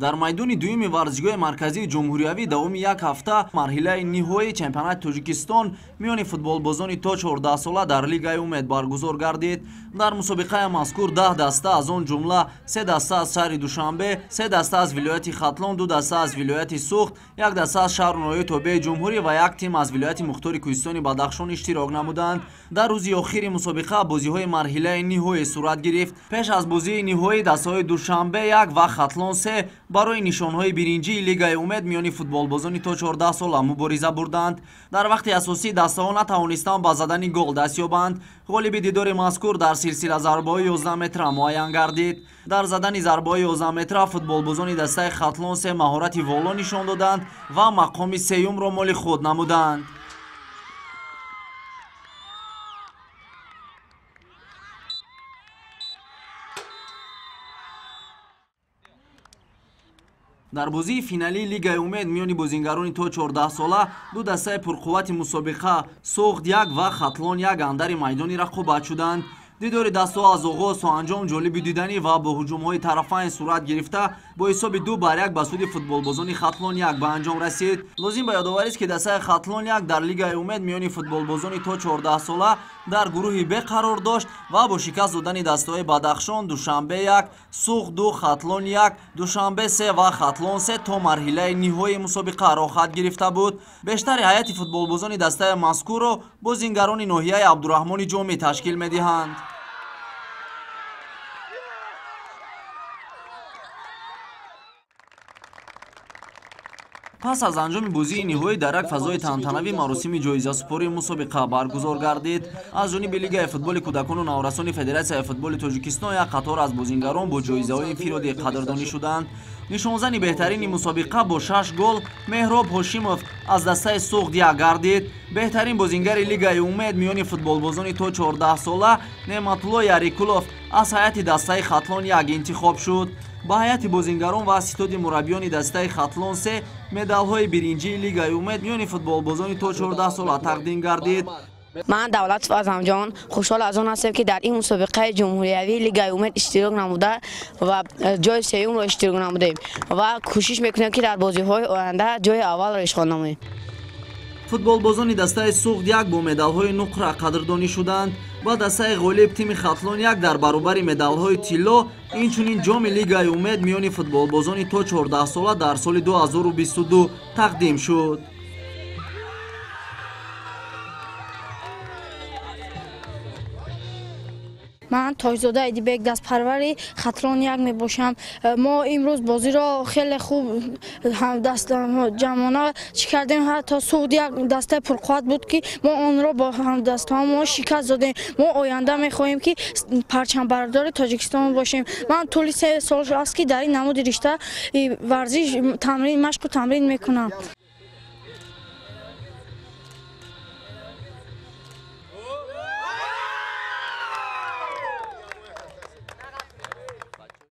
дар майдони дуюми варзишгоҳи марказии ҷумҳуриявӣ давоми як ҳафта марҳилаи ниҳоии чемпионати Тоҷикистон миёни футболбозони то 14 сола дар Лигаи Умед баргузор гардид. Дар мусобиқаи мазкур 10 даста аз он ҷумла 3 даста аз шаҳри Душанбе, 3 даста аз вилояти Хатлон, 2 даста аз вилояти Суғд, 1 даста аз шаҳру ноҳияи Тобеи Ҷумҳурӣ ва 1 тим аз вилояти Мухтори Кӯҳистони Бадахшон иштирок намуданд. Дар рӯзи охири мусобиқа бозиҳои марҳилаи ниҳоӣ сурат гирифт. Пеш аз бозии ниҳоӣ дастаҳои Душанбе 1 ва Хатлон 3 барои нишонҳои биринҷии Лигаи Умед миёни футболбозони то 14 сола мубориза бурданд. Дар вақти асосӣ дастаҳо натавонистанд ба задани гол даст ёбанд. ғолиби дидори мазкур дар силсила зарбаҳои 11 метра муайян гардид. дар задани зарбаҳои 11 метра футболбозони дастаи Хатлон 3 маҳорати воло нишон доданд ва мақоми сеюмро моли худ намуданд. дар бозии финалии Лигаи Умед миёни бозингарони то 14 сола ду дастаи пурқуввати мусобиқа Суғд 1 ва Хатлон 1 андари майдони рақобат шуданд. дидори дастаҳо аз оғоз то анҷом ҷолибу диданӣ ва бо ҳуҷумҳои тарафайн сурат гирифта бо ҳисоби 2-1 ба суди футболбозони Хатлон 1 ба анҷом расид. лозим ба ёдоварист ки дастаи Хатлон 1 дар Лигаи Умед миёни футболбозони то 14 сола дар гурӯҳи Б қарор дошт ва бо шикаст додани дастаҳои Бадахшон, Душанбе 1, Суғд 2, Хатлон 1, Душанбе 3 ва Хатлон 3 то марҳилаи ниҳоии мусобиқа рохат гирифта буд. бештари ҳайати футболбозони дастаи мазкурро бозингарони ноҳияи Абдураҳмони Ҷомӣ ташкил медиҳанд. пас аз анҷоми бозии ниҳоӣ дар як фазои тантанавӣ маросими ҷоизасупории мусобиқа баргузор гардид. аз ҷониби Лигаи футболи кӯдакону наврасони Федератсияи футболи Тоҷикистон як қатор аз бозингарон бо ҷоизаҳои инфиродӣ қадрдонӣ шуданд. нишонзани беҳтарини мусобиқа бо 6 гол Меҳроб Ҳошимов аз дастаи Суғд 1 гардид. беҳтарин бозингари Лигаи Умед миёни футболбозони то 14 сола Неъматулло Ярикулов аз ҳайати дастаи Хатлон 1 интихоб шуд. ба ҳайати бозингарон ва асистоди мураббиёни дастаи Хатлон 3 медалҳои биринҷии Лигаи Умед миёни футболбозони то 14 сола тақдим гардид. ман Давлатов Азамҷон хушҳол аз он ҳастем ки дар ин мусобиқаи ҷумҳуриявии Лигаи Умед иштирок намуда ва ҷои сеюмро иштирок намудем ва кӯшиш мекунем ки дар бозиҳои оянда ҷои аввалро ишғол намоем. футболбозони дастаи Суғд 1 бо медалҳои нуқра қадрдонӣ шуданд. ба дастаи ғолиб тими Хатлон 1 дар баробари медалҳои тилло инчунин ҷоми Лигаи Умед миёни футболбозони то 14 сола дар соли 2022 тақдим шуд. ман Тоҷзода Эдибек дастпарвари Хатлон 1 мебошам. мо имрӯз бозиро хеле хуб ҳамдастҷамона чӣ кардем. ҳатто Суғд 1 дастаи пурқувват буд ки мо онро бо ҳамдастаҳомо шикаст додем. мо оянда мехоҳем ки парчамбардори Тоҷикистон бошем. ман тӯли 3 сол аст ки дар ин намуди ришта варзиш машқу тамрин мекунам.